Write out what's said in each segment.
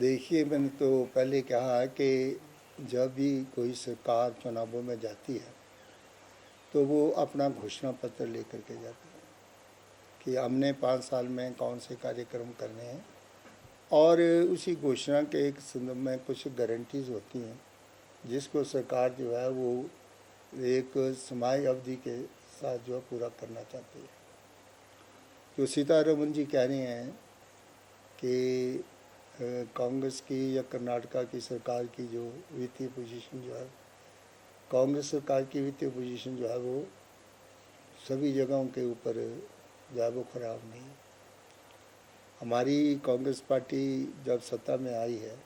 देखिए, मैंने तो पहले कहा कि जब भी कोई सरकार चुनावों में जाती है तो वो अपना घोषणा पत्र लेकर के जाती है कि हमने 5 साल में कौन से कार्यक्रम करने हैं, और उसी घोषणा के एक संदर्भ में कुछ गारंटीज होती हैं जिसको सरकार जो है वो एक समय अवधि के साथ जो है पूरा करना चाहती है। जो सीतारमन जी कह रहे हैं कि कांग्रेस की या कर्नाटका की सरकार की जो वित्तीय पोजीशन जो है, कांग्रेस सरकार की वित्तीय पोजीशन जो है वो सभी जगहों के ऊपर जो है वो खराब नहीं है। हमारी कांग्रेस पार्टी जब सत्ता में आई है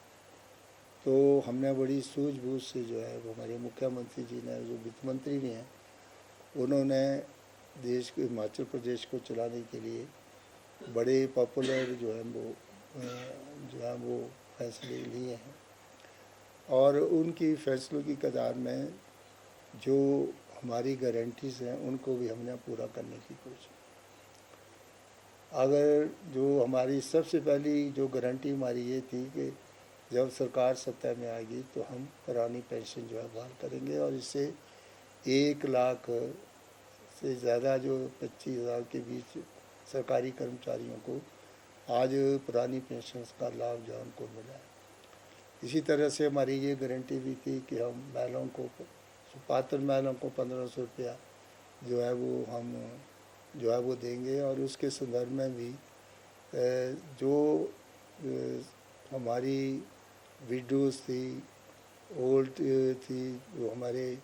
तो हमने बड़ी सूझबूझ से जो है वो हमारे मुख्यमंत्री जी ने, जो वित्त मंत्री भी हैं, उन्होंने देश के हिमाचल प्रदेश को चलाने के लिए बड़े पॉपुलर जो है वो फैसले लिए हैं, और उनकी फैसलों की कतार में जो हमारी गारंटीज हैं उनको भी हमने पूरा करने की कोशिश। अगर जो हमारी सबसे पहली जो गारंटी हमारी ये थी कि जब सरकार सत्ता में आएगी तो हम पुरानी पेंशन जो है बहाल करेंगे, और इससे 1 लाख से ज़्यादा जो 25,000 के बीच सरकारी कर्मचारियों को आज पुरानी पेंशन का लाभ जो उनको मिला है। इसी तरह से हमारी ये गारंटी भी थी कि हम महिलाओं को, पात्र महिलाओं को 1,500 रुपया जो है वो हम जो है वो देंगे, और उसके संदर्भ में भी जो हमारी विडोज थी, ओल्ड थी, जो हमारे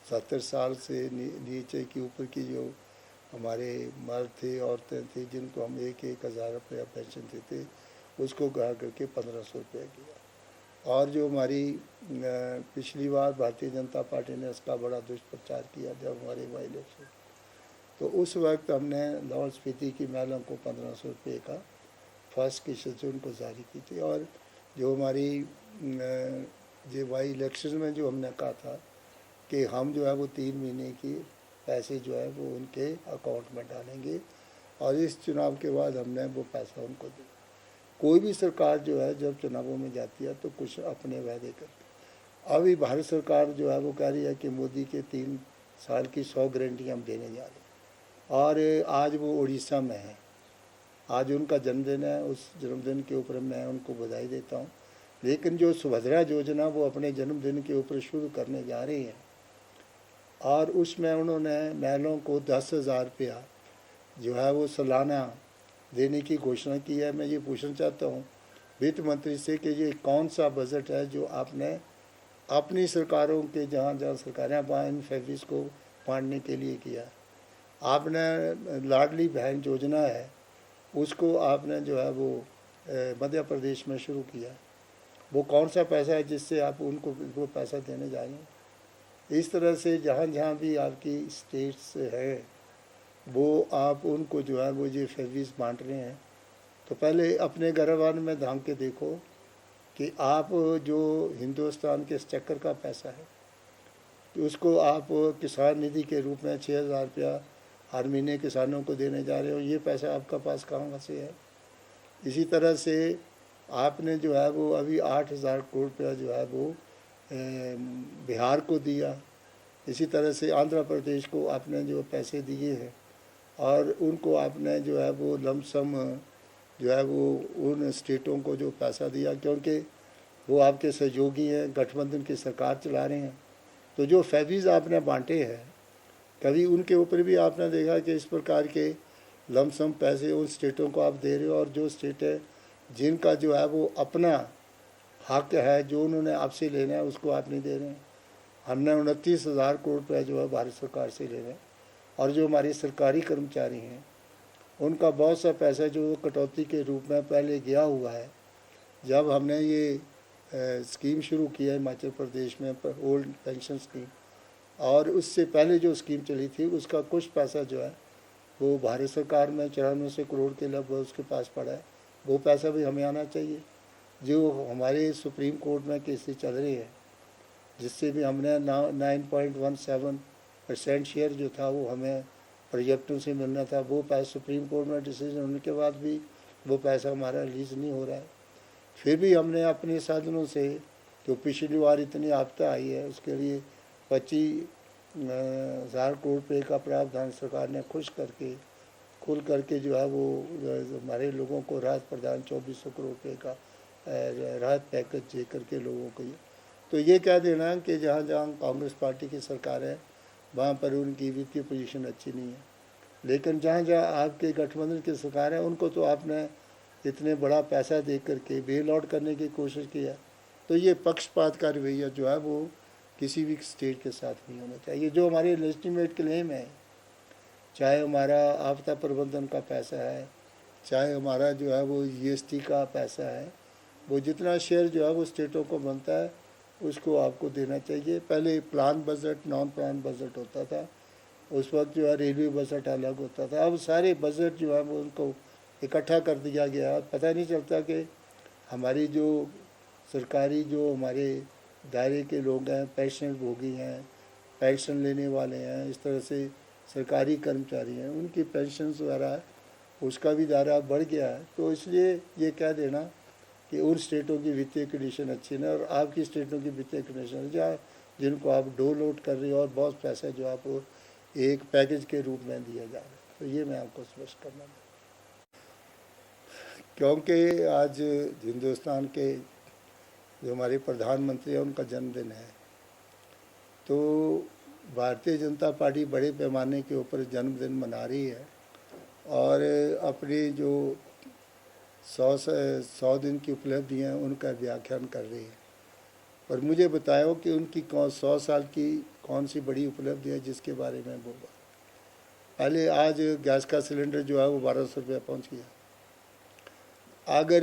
70 साल से नीचे की ऊपर की जो हमारे मर्द थे, औरतें थी, जिनको हम 1,000 रुपया पेंशन देते, उसको कहा करके 1,500 रुपया किया। और जो हमारी पिछली बार भारतीय जनता पार्टी ने इसका बड़ा दुष्प्रचार किया जब हमारे वहाँ इलेक्शन, तो उस वक्त हमने लाहौल स्पीति की महिलाओं को 1,500 रुपये का फर्स्ट किस्त उनको जारी की थी। और जो हमारी जो वाई इलेक्शन में जो हमने कहा था कि हम जो है वो 3 महीने की पैसे जो है वो उनके अकाउंट में डालेंगे, और इस चुनाव के बाद हमने वो पैसा उनको दिया। कोई भी सरकार जो है जब चुनावों में जाती है तो कुछ अपने वायदे करती है। अभी भारत सरकार जो है वो कह रही है कि मोदी के 3 साल की 100 गारंटी हम देने जा रहे हैं, और आज वो उड़ीसा में है, आज उनका जन्मदिन है। उस जन्मदिन के ऊपर मैं उनको बधाई देता हूँ। लेकिन जो सुभद्रा योजना वो अपने जन्मदिन के ऊपर शुरू करने जा रही हैं, और उसमें उन्होंने महिलाओं को 10,000 रुपया जो है वो सालाना देने की घोषणा की है। मैं ये पूछना चाहता हूँ वित्त मंत्री से कि ये कौन सा बजट है जो आपने अपनी सरकारों के जहाँ जहाँ सरकारें वहाँ इन फैमिलीज़ को बांटने के लिए किया। आपने लाडली बहन योजना है उसको आपने जो है वो मध्य प्रदेश में शुरू किया, वो कौन सा पैसा है जिससे आप उनको वो पैसा देने जा रहे हैं। इस तरह से जहाँ जहाँ भी आपकी स्टेट्स है वो आप उनको जो है वो ये फैमिलीज बांट रहे हैं, तो पहले अपने घरवान में झांक के देखो कि आप जो हिंदुस्तान के स्टैकर का पैसा है तो उसको आप किसान निधि के रूप में 6,000 रुपया हर महीने किसानों को देने जा रहे हो। ये पैसा आपका पास कहाँ से है। इसी तरह से आपने जो है वो अभी 8,000 करोड़ रुपया जो है वो बिहार को दिया। इसी तरह से आंध्र प्रदेश को आपने जो पैसे दिए हैं, और उनको आपने जो है वो लमसम जो है वो उन स्टेटों को जो पैसा दिया, क्योंकि वो आपके सहयोगी हैं, गठबंधन की सरकार चला रहे हैं। तो जो फैवीज़ आपने बांटे हैं, कभी उनके ऊपर भी आपने देखा कि इस प्रकार के लमसम पैसे उन स्टेटों को आप दे रहे हो, और जो स्टेटें जिनका जो है वो अपना हक है जो उन्होंने आपसे लेना है उसको आप नहीं दे रहे हैं। हमने 29,000 करोड़ रुपये जो है भारत सरकार से ले रहे हैं, और जो हमारी सरकारी कर्मचारी हैं उनका बहुत सा पैसा जो कटौती के रूप में पहले गया हुआ है। जब हमने ये स्कीम शुरू किया है हिमाचल प्रदेश में ओल्ड पेंशन स्कीम, और उससे पहले जो स्कीम चली थी उसका कुछ पैसा जो है वो भारत सरकार में 94 करोड़ के लगभग उसके पास पड़ा है। वो पैसा भी हमें आना चाहिए। जो हमारे सुप्रीम कोर्ट में केसेस चल रही है जिससे भी हमने 9.17% शेयर जो था वो हमें प्रोजेक्टों से मिलना था, वो पैसा सुप्रीम कोर्ट में डिसीजन होने के बाद भी वो पैसा हमारा रिलीज़ नहीं हो रहा है। फिर भी हमने अपने साधनों से, जो पिछली बार इतनी आपदा आई है उसके लिए 25,000 करोड़ रुपये का प्रावधान सरकार ने खुल करके जो है वो हमारे लोगों को राहत प्रदान 2400 करोड़ रुपये का राहत पैकेज दे करके लोगों को। तो ये कह देना कि जहाँ जहाँ कांग्रेस पार्टी की सरकार है वहाँ पर उनकी वित्तीय पोजीशन अच्छी नहीं है, लेकिन जहाँ जहाँ आपके गठबंधन की सरकार है उनको तो आपने इतने बड़ा पैसा दे करके बेल आउट करने की कोशिश किया। तो ये पक्षपात का रवैया जो है वो किसी भी स्टेट के साथ नहीं होना चाहिए। जो हमारे लेजिटिमेट क्लेम है, चाहे हमारा आपदा प्रबंधन का पैसा है, चाहे हमारा जो है वो जीएसटी का पैसा है, वो जितना शेयर जो है वो स्टेटों को बनता है उसको आपको देना चाहिए। पहले plan budget, non plan budget होता था, उस वक्त जो है रेलवे बजट अलग होता था। अब सारे बजट जो है वो उनको इकट्ठा कर दिया गया। पता नहीं चलता कि हमारी जो सरकारी जो हमारे दायरे के लोग हैं, पेंशन भोगी हैं, पेंशन लेने वाले हैं, इस तरह से सरकारी कर्मचारी हैं, उनकी पेंशन वगैरह उसका भी दायरा बढ़ गया है। तो इसलिए ये कह देना कि उन स्टेटों की वित्तीय कंडीशन अच्छी नहीं और आपकी स्टेटों की वित्तीय कंडीशन जहाँ जिनको आप डोल आउट कर रहे हो और बहुत पैसा जो आपको एक पैकेज के रूप में दिया जा रहा है। तो ये मैं आपको स्पष्ट करना है, क्योंकि आज हिंदुस्तान के जो हमारे प्रधानमंत्री हैं उनका जन्मदिन है। तो भारतीय जनता पार्टी बड़े पैमाने के ऊपर जन्मदिन मना रही है और अपनी जो 100 दिन की उपलब्धियाँ हैं उनका व्याख्यान कर रही है। और मुझे बताओ कि उनकी 100 साल की कौन सी बड़ी उपलब्धि है जिसके बारे में बोला। पहले आज गैस का सिलेंडर जो है वो 1200 रुपये पहुँच गया। अगर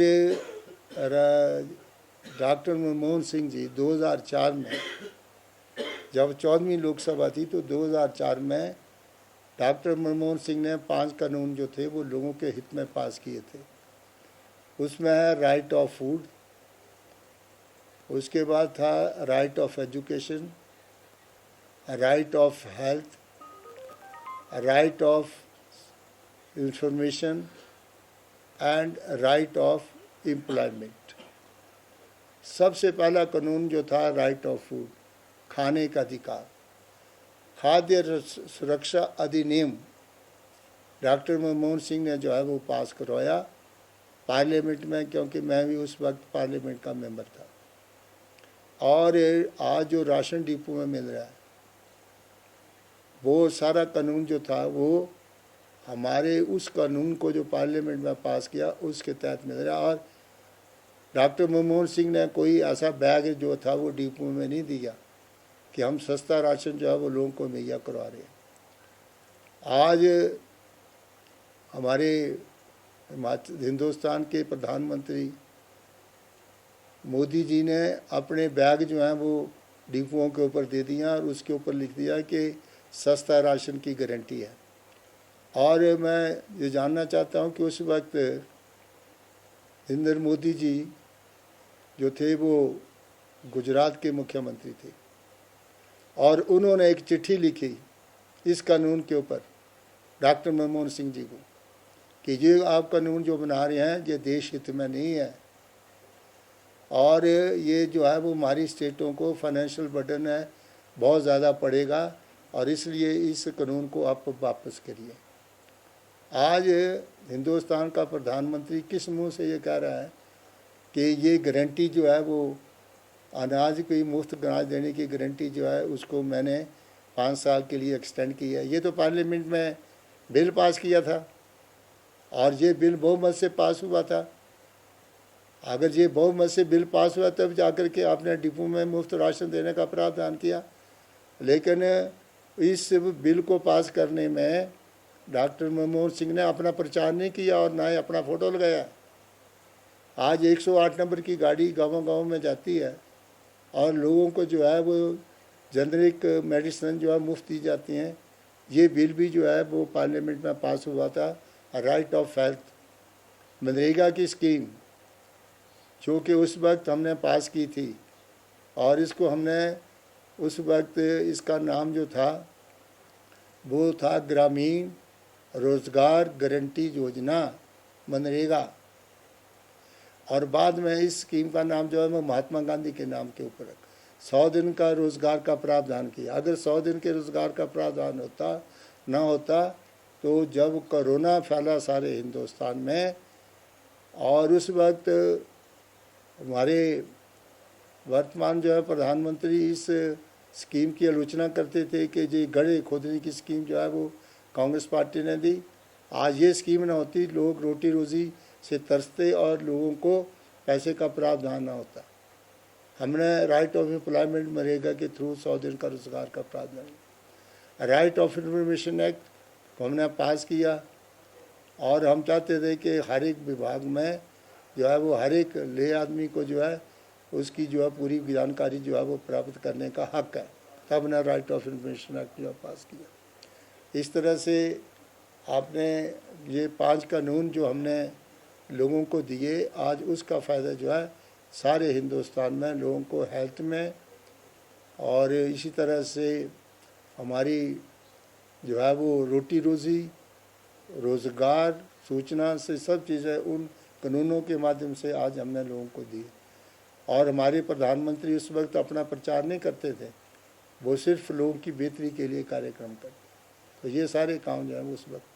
डॉक्टर मनमोहन सिंह जी 2004 में जब 14वीं लोकसभा थी तो 2004 में डॉक्टर मनमोहन सिंह ने 5 कानून जो थे वो लोगों के हित में पास किए थे। उसमें है राइट ऑफ फूड, उसके बाद था right of education, right of health, right of information and right of employment. सबसे पहला कानून जो था राइट ऑफ फूड, खाने का अधिकार। खाद्य सुरक्षा अधिनियम डॉक्टर मनमोहन सिंह ने जो है वो पास करवाया पार्लियामेंट में, क्योंकि मैं भी उस वक्त पार्लियामेंट का मेंबर था। और आज जो राशन डिपो में मिल रहा है वो सारा कानून जो था वो हमारे उस कानून को जो पार्लियामेंट में पास किया उसके तहत मिल रहा है। और डॉक्टर मनमोहन सिंह ने कोई ऐसा बैग जो था वो डिपो में नहीं दिया कि हम सस्ता राशन जो है वो लोगों को मुहैया करवा रहे हैं। आज हमारे हिंदुस्तान के प्रधानमंत्री मोदी जी ने अपने बैग जो हैं वो डिपोओं के ऊपर दे दिया और उसके ऊपर लिख दिया कि सस्ता राशन की गारंटी है। और मैं ये जानना चाहता हूँ कि उस वक्त नरेंद्र मोदी जी जो थे वो गुजरात के मुख्यमंत्री थे और उन्होंने एक चिट्ठी लिखी इस कानून के ऊपर डॉक्टर मनमोहन सिंह जी को कि ये आप कानून जो बना रहे हैं ये देश हित में नहीं है और ये जो है वो हमारी स्टेटों को फाइनेंशियल बर्डन है, बहुत ज़्यादा पड़ेगा और इसलिए इस कानून को आप वापस करिए। आज हिंदुस्तान का प्रधानमंत्री किस मुंह से ये कह रहा है कि ये गारंटी जो है वो अनाज की मुफ्त अनाज देने की गारंटी जो है उसको मैंने 5 साल के लिए एक्सटेंड की है। ये तो पार्लियामेंट में बिल पास किया था और ये बिल बहुमत से पास हुआ था। अगर ये बहुमत से बिल पास हुआ तब जाकर के आपने डिपो में मुफ्त राशन देने का प्रावधान किया, लेकिन इस बिल को पास करने में डॉक्टर मनमोहन सिंह ने अपना प्रचार नहीं किया और ना ही अपना फ़ोटो लगाया। आज 108 नंबर की गाड़ी गाँव-गाँव में जाती है और लोगों को जो है वो जेनरिक मेडिसिन जो है मुफ्त दी जाती हैं। ये बिल भी जो है वो पार्लियामेंट में पास हुआ था। राइट ऑफ हेल्थ, मनरेगा की स्कीम जो कि उस वक्त हमने पास की थी और इसको हमने उस वक्त इसका नाम जो था वो था ग्रामीण रोज़गार गारंटी योजना मनरेगा। और बाद में इस स्कीम का नाम जो है वो महात्मा गांधी के नाम के ऊपर रखा। 100 दिन का रोज़गार का प्रावधान किया। अगर 100 दिन के रोज़गार का प्रावधान ना होता तो जब कोरोना फैला सारे हिंदुस्तान में, और उस वक्त हमारे वर्तमान जो है प्रधानमंत्री इस स्कीम की आलोचना करते थे कि ये गड्ढे खोदने की स्कीम जो है वो कांग्रेस पार्टी ने दी। आज ये स्कीम ना होती, लोग रोटी रोज़ी से तरसते और लोगों को पैसे का प्रावधान ना होता। हमने राइट ऑफ एम्प्लॉयमेंट मनरेगा के थ्रू 100 दिन का रोज़गार का प्रावधान, राइट ऑफ इंफॉर्मेशन एक्ट को हमने पास किया, और हम चाहते थे कि हर एक विभाग में जो है वो हर एक ले आदमी को जो है उसकी जो है पूरी जानकारी जो है वो प्राप्त करने का हक है। तब हमने राइट ऑफ इंफॉर्मेशन एक्ट जो है पास किया। इस तरह से आपने ये 5 कानून जो हमने लोगों को दिए, आज उसका फ़ायदा जो है सारे हिंदुस्तान में लोगों को हेल्थ में, और इसी तरह से हमारी जो है वो रोटी रोज़ी, रोज़गार, सूचना से सब चीज़ें उन कानूनों के माध्यम से आज हमने लोगों को दी। और हमारे प्रधानमंत्री उस वक्त अपना प्रचार नहीं करते थे, वो सिर्फ लोगों की बेहतरी के लिए कार्यक्रम करते। तो ये सारे काम जो है उस वक्त